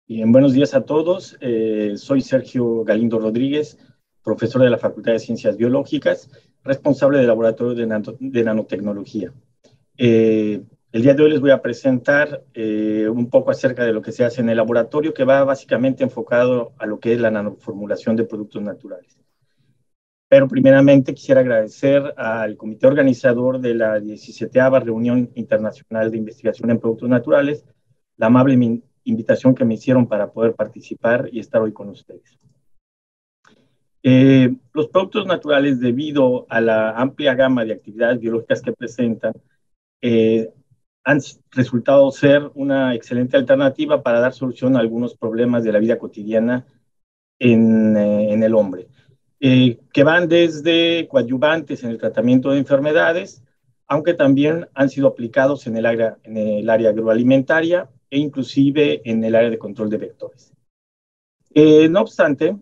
Bien, buenos días a todos. Soy Sergio Galindo Rodríguez, profesor de la Facultad de Ciencias Biológicas, responsable del Laboratorio de Nanotecnología. El día de hoy les voy a presentar un poco acerca de lo que se hace en el laboratorio, que va básicamente enfocado a lo que es la nanoformulación de productos naturales. Pero primeramente quisiera agradecer al comité organizador de la 17ª Reunión Internacional de Investigación en Productos Naturales la amable invitación que me hicieron para poder participar y estar hoy con ustedes. Los productos naturales, debido a la amplia gama de actividades biológicas que presentan, han resultado ser una excelente alternativa para dar solución a algunos problemas de la vida cotidiana en el hombre, que van desde coadyuvantes en el tratamiento de enfermedades, aunque también han sido aplicados en el área agroalimentaria e inclusive en el área de control de vectores. No obstante,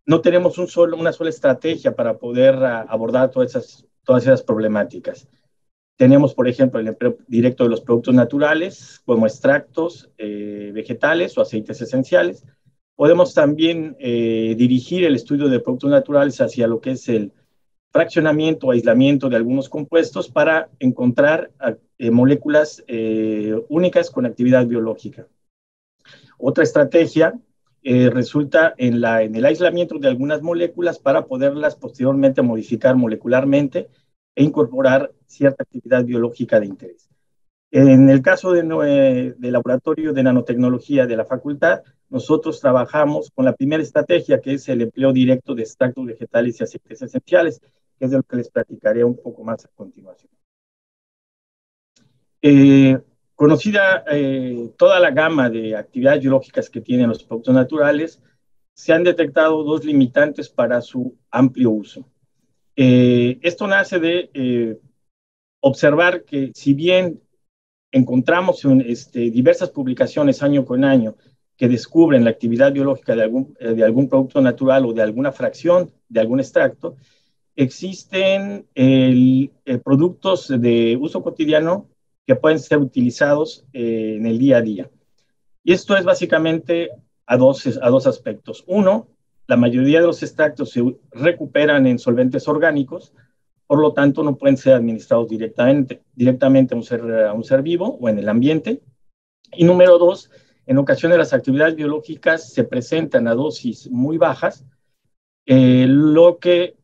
no tenemos una sola estrategia para poder abordar todas esas problemáticas. Tenemos, por ejemplo, el empleo directo de los productos naturales, como extractos vegetales o aceites esenciales. Podemos también dirigir el estudio de productos naturales hacia lo que es el fraccionamiento o aislamiento de algunos compuestos para encontrar moléculas únicas con actividad biológica. Otra estrategia resulta en el aislamiento de algunas moléculas para poderlas posteriormente modificar molecularmente e incorporar cierta actividad biológica de interés. En el caso del laboratorio de nanotecnología de la facultad, nosotros trabajamos con la primera estrategia, que es el empleo directo de extractos vegetales y aceites esenciales, que es de lo que les platicaré un poco más a continuación. Conocida toda la gama de actividades biológicas que tienen los productos naturales, se han detectado dos limitantes para su amplio uso. Esto nace de observar que, si bien encontramos diversas publicaciones año con año que descubren la actividad biológica de algún producto natural o de alguna fracción de algún extracto, existen productos de uso cotidiano que pueden ser utilizados en el día a día. Y esto es básicamente a dos aspectos. Uno, la mayoría de los extractos se recuperan en solventes orgánicos, por lo tanto no pueden ser administrados directamente a un ser vivo o en el ambiente. Y número dos, en ocasiones las actividades biológicas se presentan a dosis muy bajas, lo que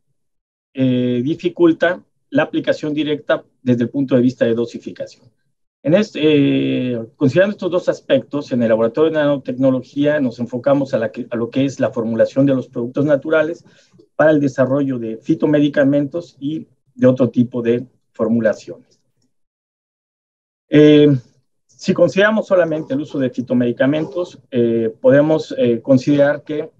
dificulta la aplicación directa desde el punto de vista de dosificación. Considerando estos dos aspectos, en el laboratorio de nanotecnología nos enfocamos a lo que es la formulación de los productos naturales para el desarrollo de fitomedicamentos y de otro tipo de formulaciones. Si consideramos solamente el uso de fitomedicamentos, podemos considerar que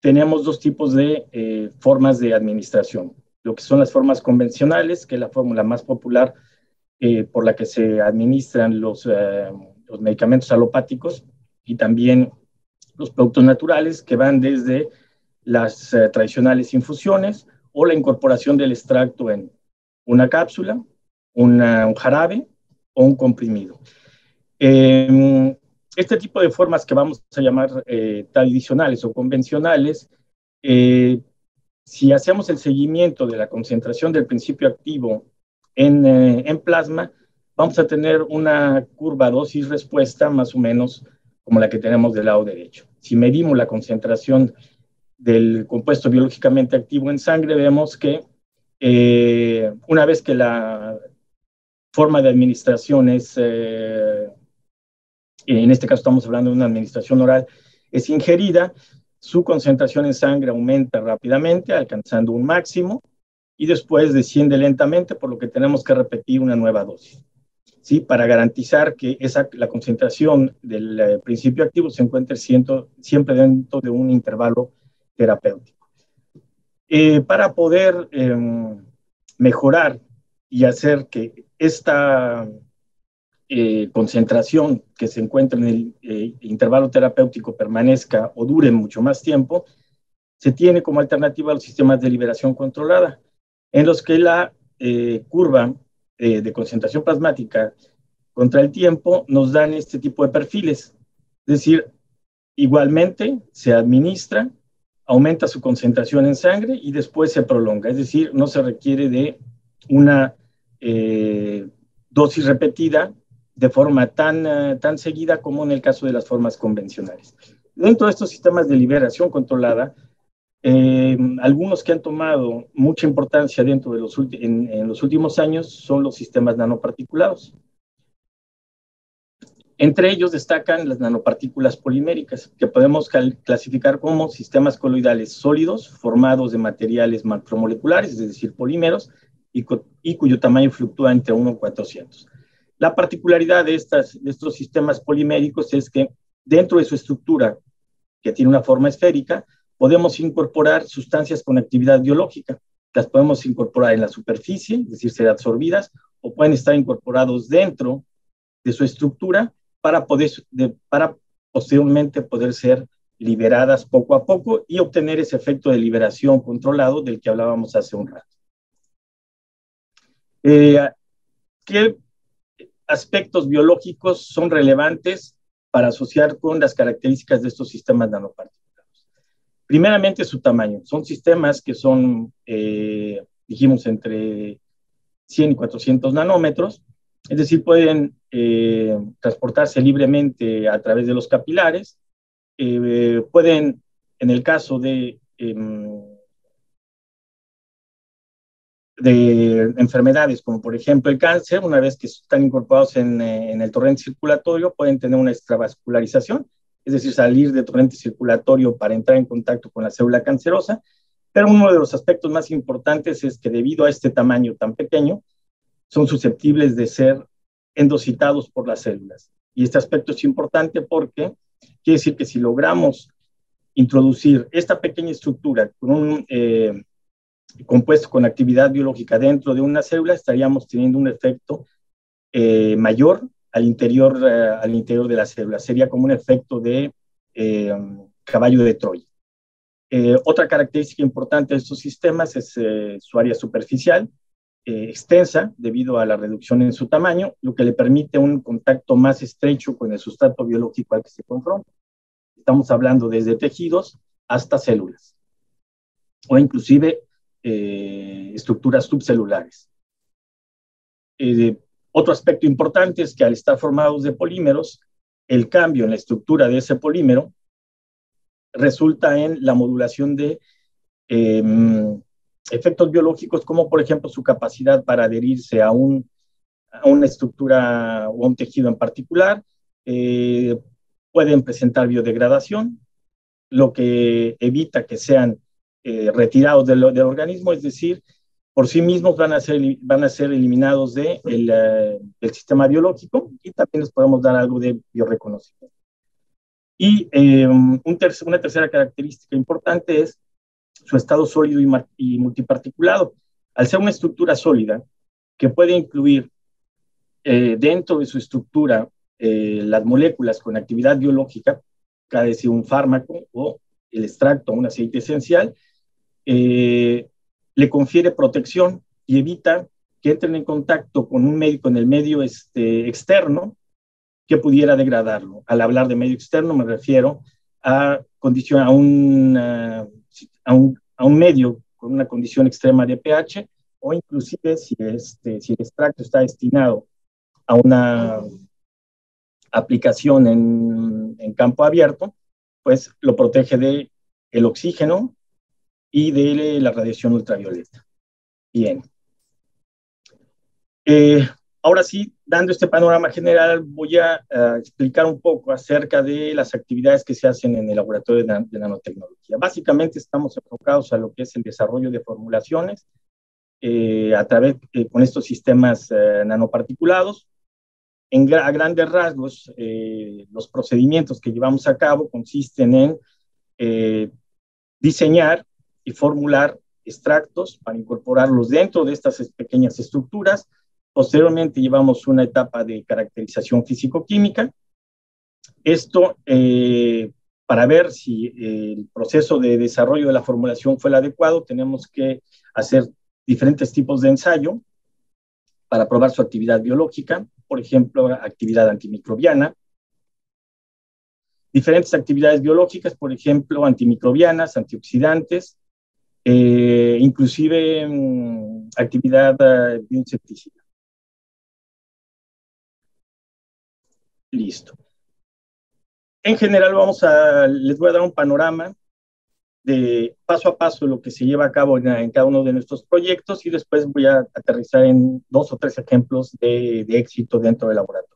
tenemos dos tipos de formas de administración. Lo que son las formas convencionales, que es la fórmula más popular por la que se administran los medicamentos alopáticos, y también los productos naturales, que van desde las tradicionales infusiones o la incorporación del extracto en una cápsula, un jarabe o un comprimido. Este tipo de formas, que vamos a llamar tradicionales o convencionales, si hacemos el seguimiento de la concentración del principio activo en plasma, vamos a tener una curva dosis-respuesta más o menos como la que tenemos del lado derecho. Si medimos la concentración del compuesto biológicamente activo en sangre, vemos que una vez que la forma de administración es, en este caso estamos hablando de una administración oral, es ingerida, su concentración en sangre aumenta rápidamente, alcanzando un máximo, y después desciende lentamente, por lo que tenemos que repetir una nueva dosis, ¿sí? Para garantizar que la concentración del principio activo se encuentre siempre dentro de un intervalo terapéutico. Para poder mejorar y hacer que esta concentración que se encuentra en el intervalo terapéutico permanezca o dure mucho más tiempo, se tiene como alternativa los sistemas de liberación controlada, en los que la curva de concentración plasmática contra el tiempo nos dan este tipo de perfiles. Es decir, igualmente se administra, aumenta su concentración en sangre y después se prolonga. Es decir, no se requiere de una dosis repetida de forma tan seguida como en el caso de las formas convencionales. Dentro de estos sistemas de liberación controlada, algunos que han tomado mucha importancia dentro de en los últimos años son los sistemas nanoparticulados. Entre ellos destacan las nanopartículas poliméricas, que podemos clasificar como sistemas coloidales sólidos formados de materiales macromoleculares, es decir, polímeros, y cuyo tamaño fluctúa entre 1 y 400. La particularidad de estos sistemas poliméricos es que dentro de su estructura, que tiene una forma esférica, podemos incorporar sustancias con actividad biológica. Las podemos incorporar en la superficie, es decir, ser absorbidas, o pueden estar incorporados dentro de su estructura para posteriormente poder ser liberadas poco a poco y obtener ese efecto de liberación controlado del que hablábamos hace un rato. ¿Qué aspectos biológicos son relevantes para asociar con las características de estos sistemas nanoparticulados? Primeramente, su tamaño. Son sistemas que son, dijimos, entre 100 y 400 nanómetros, es decir, pueden transportarse libremente a través de los capilares, pueden, en el caso de enfermedades como por ejemplo el cáncer, una vez que están incorporados en el torrente circulatorio, pueden tener una extravascularización, es decir, salir del torrente circulatorio para entrar en contacto con la célula cancerosa, pero uno de los aspectos más importantes es que debido a este tamaño tan pequeño, son susceptibles de ser endocitados por las células. Y este aspecto es importante porque quiere decir que si logramos introducir esta pequeña estructura con un compuesto con actividad biológica dentro de una célula, estaríamos teniendo un efecto mayor al interior de la célula. Sería como un efecto de caballo de Troya. Otra característica importante de estos sistemas es su área superficial, extensa debido a la reducción en su tamaño, lo que le permite un contacto más estrecho con el sustrato biológico al que se confronta. Estamos hablando desde tejidos hasta células, o inclusive estructuras subcelulares. Otro aspecto importante es que al estar formados de polímeros, el cambio en la estructura de ese polímero resulta en la modulación de efectos biológicos, como por ejemplo su capacidad para adherirse a una estructura o a un tejido en particular. Pueden presentar biodegradación, lo que evita que sean retirados del organismo, es decir, por sí mismos van a ser eliminados del sistema biológico, y también les podemos dar algo de bioreconocimiento. Y una tercera característica importante es su estado sólido y multiparticulado. Al ser una estructura sólida, que puede incluir dentro de su estructura las moléculas con actividad biológica, cada vez un fármaco o el extracto, un aceite esencial, le confiere protección y evita que entren en contacto con el medio externo que pudiera degradarlo. Al hablar de medio externo me refiero a un medio con una condición extrema de pH, o inclusive si el extracto está destinado a una aplicación en campo abierto, pues lo protege del oxígeno y de la radiación ultravioleta. Bien. Ahora sí, dando este panorama general, voy a explicar un poco acerca de las actividades que se hacen en el laboratorio de nanotecnología. Básicamente estamos enfocados a lo que es el desarrollo de formulaciones con estos sistemas nanoparticulados. A grandes rasgos, los procedimientos que llevamos a cabo consisten en diseñar y formular extractos para incorporarlos dentro de estas pequeñas estructuras. Posteriormente llevamos una etapa de caracterización físico-química. Esto para ver si el proceso de desarrollo de la formulación fue el adecuado, tenemos que hacer diferentes tipos de ensayo para probar su actividad biológica, por ejemplo, actividad antimicrobiana. diferentes actividades biológicas, por ejemplo, antimicrobianas, antioxidantes, inclusive actividad bioinsecticida. Listo. En general les voy a dar un panorama de paso a paso lo que se lleva a cabo en cada uno de nuestros proyectos y después voy a aterrizar en 2 o 3 ejemplos de éxito dentro del laboratorio.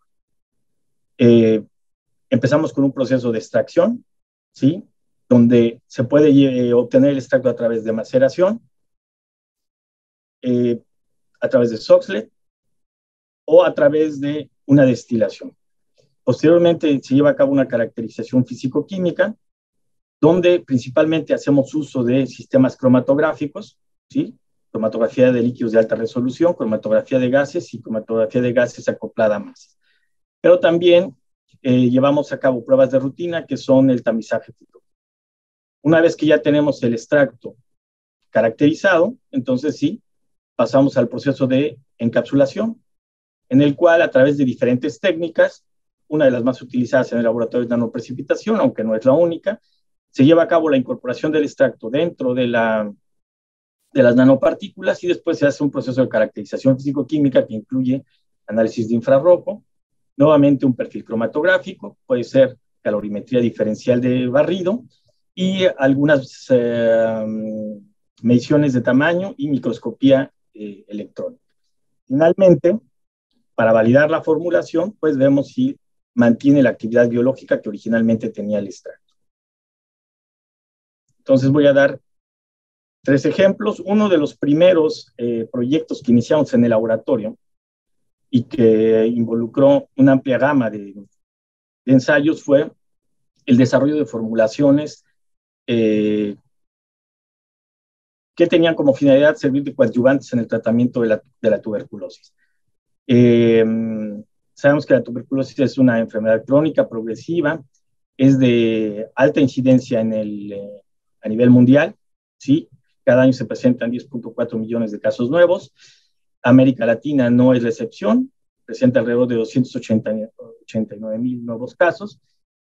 Empezamos con un proceso de extracción, ¿sí? Donde se puede obtener el extracto a través de maceración, a través de Soxhlet o a través de una destilación. Posteriormente se lleva a cabo una caracterización físico-química, donde principalmente hacemos uso de sistemas cromatográficos, ¿sí? Cromatografía de líquidos de alta resolución, cromatografía de gases y cromatografía de gases acoplada a masas. Pero también llevamos a cabo pruebas de rutina que son el tamizaje físico. Una vez que ya tenemos el extracto caracterizado, entonces sí, pasamos al proceso de encapsulación, en el cual a través de diferentes técnicas, una de las más utilizadas en el laboratorio es nanoprecipitación, aunque no es la única, se lleva a cabo la incorporación del extracto dentro de las nanopartículas y después se hace un proceso de caracterización físico-química que incluye análisis de infrarrojo, nuevamente un perfil cromatográfico, puede ser calorimetría diferencial de barrido y algunas mediciones de tamaño y microscopía electrónica. Finalmente, para validar la formulación, pues vemos si mantiene la actividad biológica que originalmente tenía el extracto. Entonces voy a dar 3 ejemplos. Uno de los primeros proyectos que iniciamos en el laboratorio y que involucró una amplia gama de ensayos fue el desarrollo de formulaciones que tenían como finalidad servir de coadyuvantes en el tratamiento de la tuberculosis. Sabemos que la tuberculosis es una enfermedad crónica, progresiva, es de alta incidencia a nivel mundial, ¿sí? Cada año se presentan 10.4 millones de casos nuevos. América Latina no es la excepción, presenta alrededor de 289,000 nuevos casos.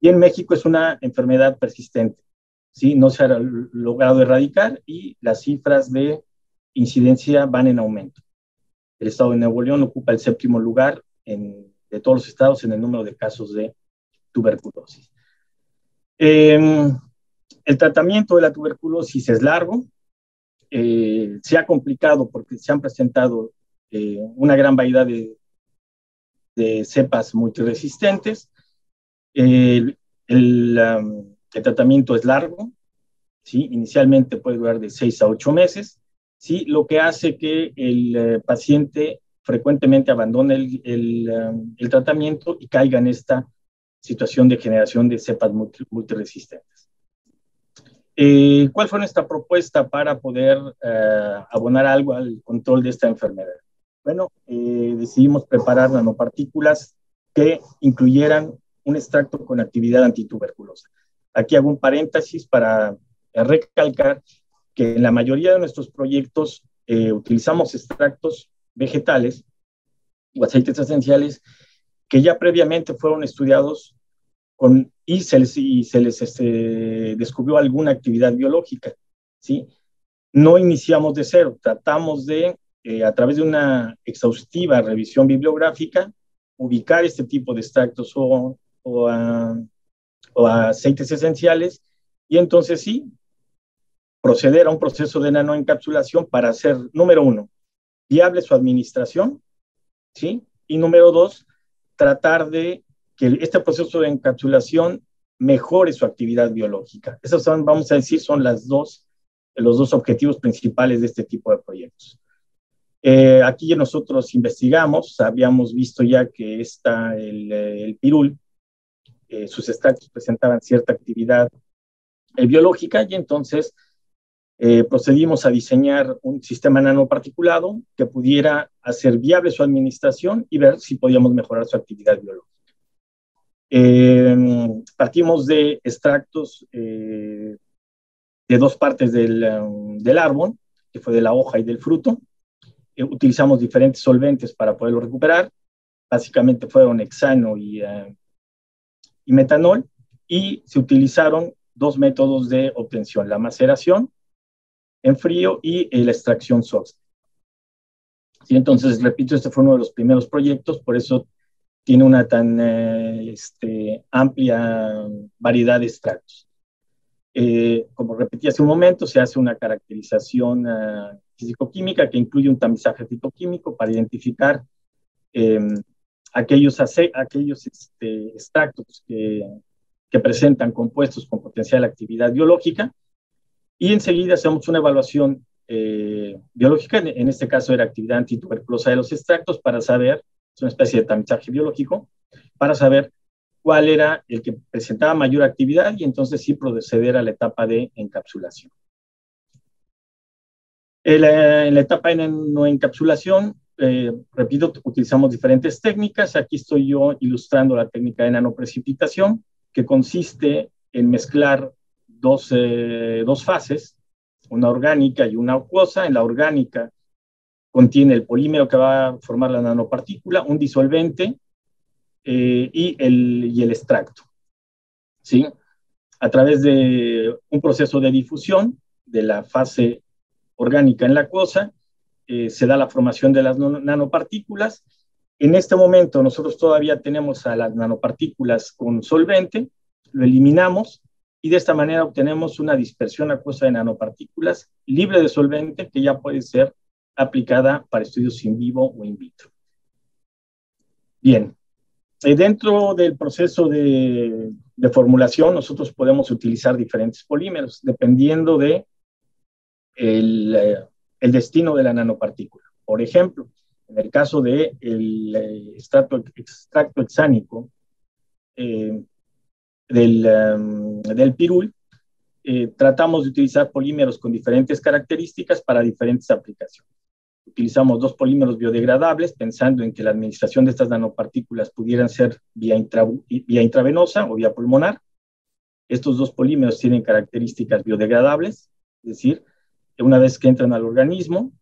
Y en México es una enfermedad persistente, ¿sí? No se ha logrado erradicar y las cifras de incidencia van en aumento. El estado de Nuevo León ocupa el 7º lugar de todos los estados en el número de casos de tuberculosis. El tratamiento de la tuberculosis es largo, se ha complicado porque se han presentado una gran variedad de cepas multiresistentes. El tratamiento es largo, ¿sí? Inicialmente puede durar de 6 a 8 meses, ¿sí? Lo que hace que el paciente frecuentemente abandone el tratamiento y caiga en esta situación de generación de cepas multiresistentes. ¿Cuál fue nuestra propuesta para poder abonar algo al control de esta enfermedad? Bueno, decidimos preparar nanopartículas que incluyeran un extracto con actividad antituberculosa. Aquí hago un paréntesis para recalcar que en la mayoría de nuestros proyectos utilizamos extractos vegetales o aceites esenciales que ya previamente fueron estudiados y se les descubrió alguna actividad biológica, ¿sí? No iniciamos de cero, tratamos de, a través de una exhaustiva revisión bibliográfica, ubicar este tipo de extractos o aceites esenciales y entonces sí, proceder a un proceso de nanoencapsulación para hacer, número 1, viable su administración, ¿sí? Y número 2, tratar de que este proceso de encapsulación mejore su actividad biológica. Esos son, vamos a decir, son los dos objetivos principales de este tipo de proyectos. Aquí nosotros investigamos, habíamos visto ya que el pirul, sus extractos presentaban cierta actividad biológica y entonces procedimos a diseñar un sistema nanoparticulado que pudiera hacer viable su administración y ver si podíamos mejorar su actividad biológica. Partimos de extractos de 2 partes del árbol, que fue de la hoja y del fruto. Utilizamos diferentes solventes para poderlo recuperar. Básicamente fueron hexano y metanol. y se utilizaron dos métodos de obtención, la maceración en frío y la extracción soft. ¿Sí? Entonces, repito, este fue uno de los primeros proyectos, por eso tiene una tan amplia variedad de extractos. Como repetí hace un momento, se hace una caracterización físico-química que incluye un tamizaje fitoquímico para identificar aquellos extractos que presentan compuestos con potencial actividad biológica, y enseguida hacemos una evaluación biológica, en este caso era actividad antituberculosa de los extractos, para saber, es una especie de tamizaje biológico, para saber cuál era el que presentaba mayor actividad y entonces sí proceder a la etapa de encapsulación. En la etapa de no encapsulación, repito, utilizamos diferentes técnicas. Aquí estoy yo ilustrando la técnica de nanoprecipitación, que consiste en mezclar dos fases, una orgánica y una acuosa. En la orgánica contiene el polímero que va a formar la nanopartícula, un disolvente y el extracto, ¿sí? A través de un proceso de difusión de la fase orgánica en la acuosa, se da la formación de las nanopartículas. En este momento nosotros todavía tenemos a las nanopartículas con solvente, lo eliminamos y de esta manera obtenemos una dispersión acuosa de nanopartículas libre de solvente que ya puede ser aplicada para estudios in vivo o in vitro. Bien, dentro del proceso de formulación nosotros podemos utilizar diferentes polímeros dependiendo de el destino de la nanopartícula. Por ejemplo, en el caso del extracto hexánico del pirul, tratamos de utilizar polímeros con diferentes características para diferentes aplicaciones. Utilizamos dos polímeros biodegradables pensando en que la administración de estas nanopartículas pudieran ser vía intravenosa o vía pulmonar. Estos dos polímeros tienen características biodegradables, es decir, una vez que entran al organismo,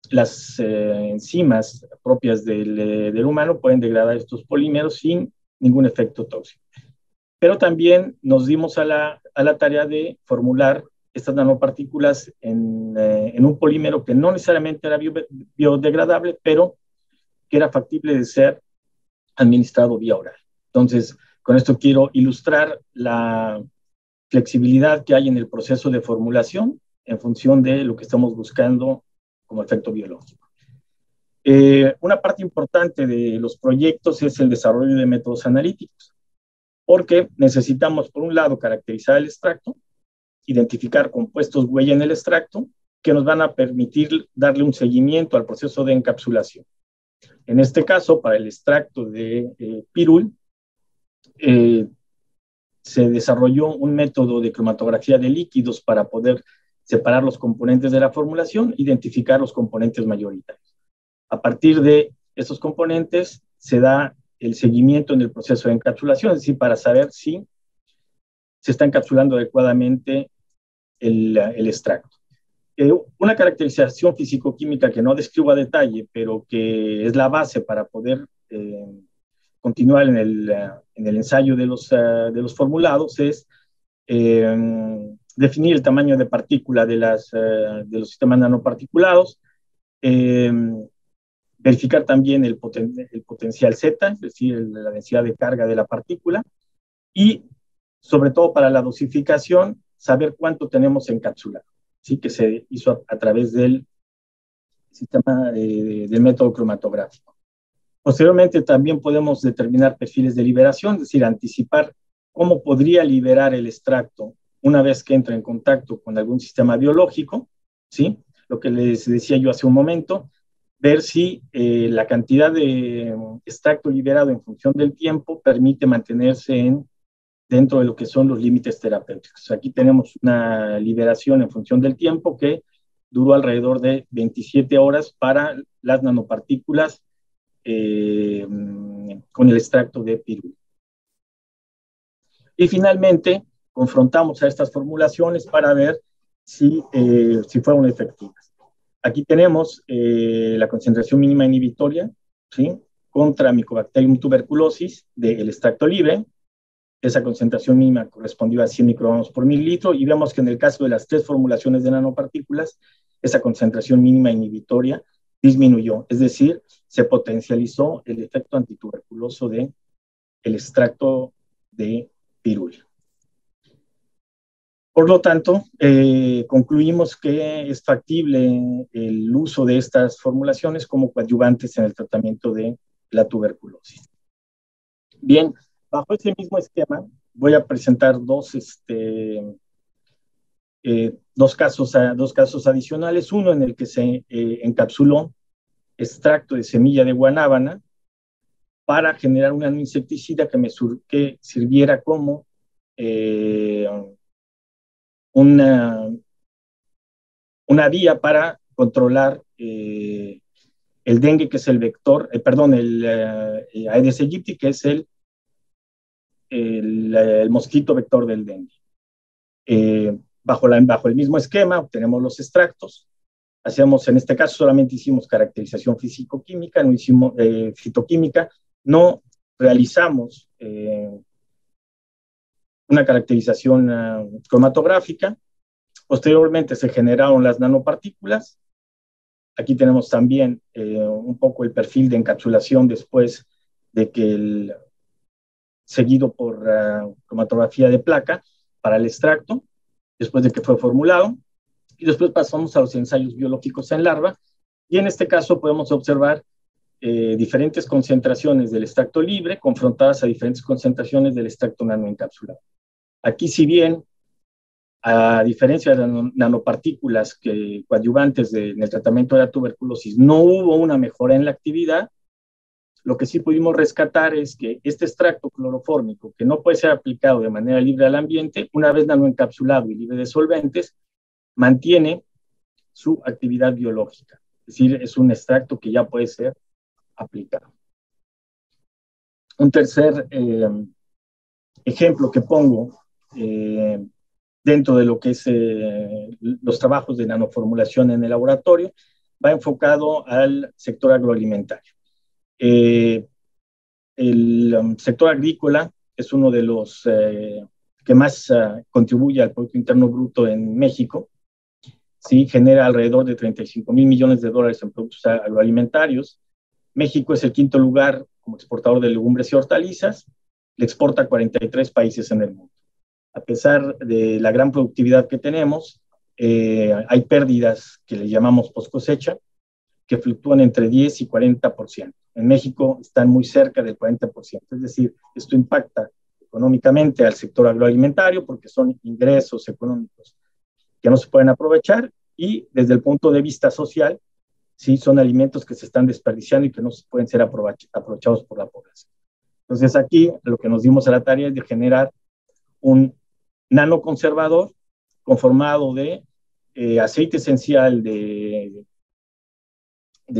las enzimas propias del humano pueden degradar estos polímeros sin ningún efecto tóxico. Pero también nos dimos a la tarea de formular estas nanopartículas en un polímero que no necesariamente era biodegradable, pero que era factible de ser administrado vía oral. Entonces, con esto quiero ilustrar la flexibilidad que hay en el proceso de formulación en función de lo que estamos buscando como efecto biológico. Una parte importante de los proyectos es el desarrollo de métodos analíticos, porque necesitamos, por un lado, caracterizar el extracto, identificar compuestos huella en el extracto, que nos van a permitir darle un seguimiento al proceso de encapsulación. En este caso, para el extracto de pirul, se desarrolló un método de cromatografía de líquidos para poder separar los componentes de la formulación, identificar los componentes mayoritarios. A partir de estos componentes se da el seguimiento en el proceso de encapsulación, es decir, para saber si se está encapsulando adecuadamente el extracto. Una caracterización físico-química que no describo a detalle, pero que es la base para poder continuar en el ensayo de los formulados es definir el tamaño de partícula de los sistemas nanoparticulados, verificar también el potencial Z, es decir, la densidad de carga de la partícula, y sobre todo para la dosificación, saber cuánto tenemos encapsulado, ¿sí? Que se hizo a través del sistema del método cromatográfico. Posteriormente también podemos determinar perfiles de liberación, es decir, anticipar cómo podría liberar el extracto una vez que entra en contacto con algún sistema biológico, ¿sí? Lo que les decía yo hace un momento, ver si la cantidad de extracto liberado en función del tiempo permite mantenerse dentro de lo que son los límites terapéuticos. Aquí tenemos una liberación en función del tiempo que duró alrededor de 27 horas para las nanopartículas con el extracto de pirul. Y finalmente, confrontamos a estas formulaciones para ver si fueron efectivas. Aquí tenemos la concentración mínima inhibitoria, ¿sí? Contra Mycobacterium tuberculosis del extracto libre, esa concentración mínima correspondía a 100 microgramos por mililitro, y vemos que en el caso de las 3 formulaciones de nanopartículas, esa concentración mínima inhibitoria disminuyó, es decir, se potencializó el efecto antituberculoso del extracto de pirul. Por lo tanto, concluimos que es factible el uso de estas formulaciones como coadyuvantes en el tratamiento de la tuberculosis. Bien, bajo ese mismo esquema voy a presentar dos casos adicionales. Uno en el que se encapsuló extracto de semilla de guanábana para generar un insecticida que sirviera como una vía para controlar el dengue, que es el vector, el Aedes aegypti, que es el mosquito vector del dengue. Bajo el mismo esquema obtenemos los extractos. En este caso solamente hicimos caracterización físico-química, no hicimos fitoquímica, no realizamos una caracterización cromatográfica. Posteriormente se generaron las nanopartículas. Aquí tenemos también un poco el perfil de encapsulación después de que seguido por cromatografía de placa para el extracto, después de que fue formulado, y después pasamos a los ensayos biológicos en larva, y en este caso podemos observar diferentes concentraciones del extracto libre confrontadas a diferentes concentraciones del extracto nanoencapsulado. Aquí, si bien, a diferencia de las nanopartículas coadyuvantes en el tratamiento de la tuberculosis, no hubo una mejora en la actividad, lo que sí pudimos rescatar es que este extracto clorofórmico, que no puede ser aplicado de manera libre al ambiente, una vez nanoencapsulado y libre de solventes, mantiene su actividad biológica. Es decir, es un extracto que ya puede ser aplicado. Un tercer ejemplo que pongo dentro de lo que es los trabajos de nanoformulación en el laboratorio va enfocado al sector agroalimentario. El sector agrícola es uno de los que más contribuye al Producto Interno Bruto en México. Sí, genera alrededor de 35,000 millones de dólares en productos agroalimentarios. México es el quinto lugar como exportador de legumbres y hortalizas, le exporta a 43 países en el mundo. A pesar de la gran productividad que tenemos, hay pérdidas que le llamamos post cosecha, que fluctúan entre 10 y 40%. En México están muy cerca del 40%. Es decir, esto impacta económicamente al sector agroalimentario porque son ingresos económicos que no se pueden aprovechar, y desde el punto de vista social, sí, son alimentos que se están desperdiciando y que no pueden ser aprovechados por la población. Entonces aquí lo que nos dimos a la tarea es de generar un nanoconservador conformado de aceite esencial de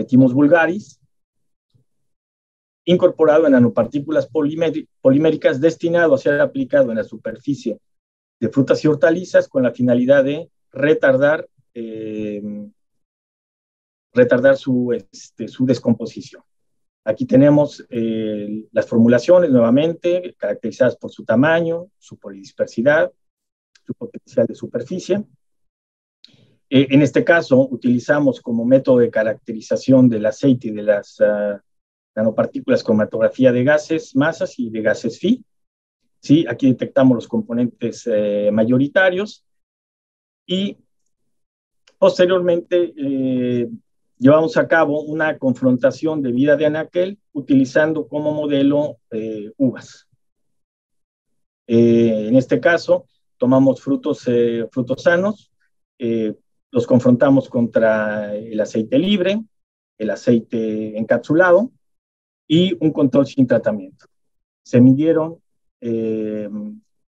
Thymus vulgaris, incorporado en nanopartículas poliméricas, destinado a ser aplicado en la superficie de frutas y hortalizas con la finalidad de retardar su descomposición. Aquí tenemos las formulaciones nuevamente caracterizadas por su tamaño, su polidispersidad, su potencial de superficie. En este caso utilizamos como método de caracterización del aceite y de las nanopartículas cromatografía de gases, masas y de gases Phi. ¿Sí? Aquí detectamos los componentes mayoritarios, y posteriormente llevamos a cabo una confrontación de vida de anaquel utilizando como modelo uvas. En este caso tomamos frutos sanos, los confrontamos contra el aceite libre, el aceite encapsulado y un control sin tratamiento. Se midieron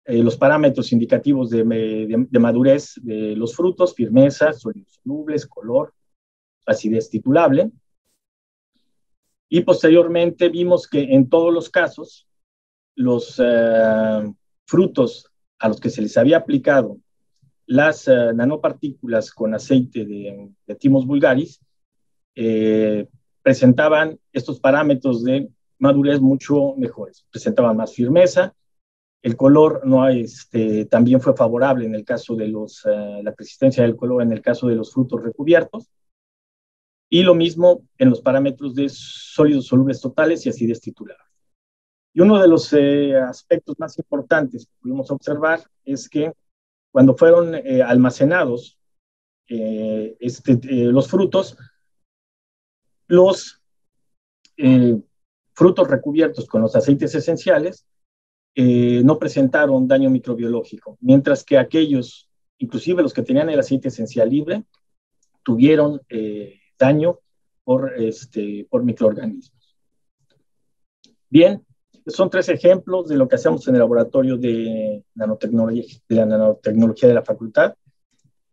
los parámetros indicativos de madurez de los frutos: firmeza, sólidos solubles, color, acidez titulable. Y posteriormente vimos que en todos los casos los frutos a los que se les había aplicado las nanopartículas con aceite de Thymus vulgaris presentaban estos parámetros de madurez mucho mejores. Presentaban más firmeza, El color no, también fue favorable en el caso de la persistencia del color en el caso de los frutos recubiertos, y lo mismo en los parámetros de sólidos solubles totales y acidez titular. Y uno de los aspectos más importantes que pudimos observar es que cuando fueron almacenados los frutos, los frutos recubiertos con los aceites esenciales no presentaron daño microbiológico, mientras que aquellos, inclusive los que tenían el aceite esencial libre, tuvieron daño por microorganismos. Bien, son 3 ejemplos de lo que hacemos en el laboratorio de nanotecnología de la facultad.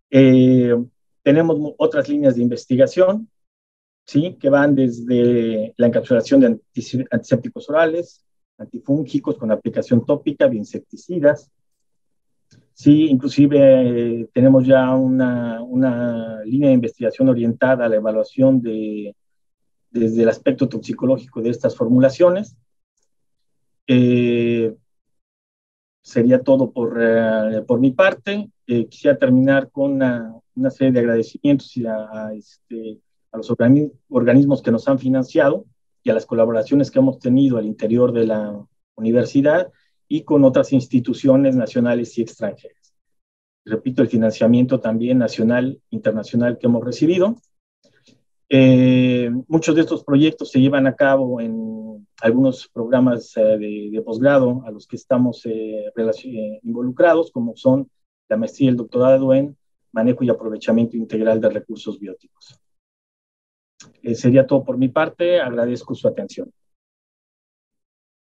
Tenemos otras líneas de investigación, ¿sí?, que van desde la encapsulación de antisépticos orales, antifúngicos con aplicación tópica, de insecticidas. Sí, inclusive tenemos ya una línea de investigación orientada a la evaluación desde el aspecto toxicológico de estas formulaciones. Sería todo por mi parte. Quisiera terminar con una serie de agradecimientos a los organismos que nos han financiado y a las colaboraciones que hemos tenido al interior de la universidad y con otras instituciones nacionales y extranjeras. Repito, el financiamiento también nacional, internacional que hemos recibido. Muchos de estos proyectos se llevan a cabo en algunos programas de posgrado a los que estamos involucrados, como son la maestría y el doctorado en manejo y aprovechamiento integral de recursos bióticos. Sería todo por mi parte. Agradezco su atención.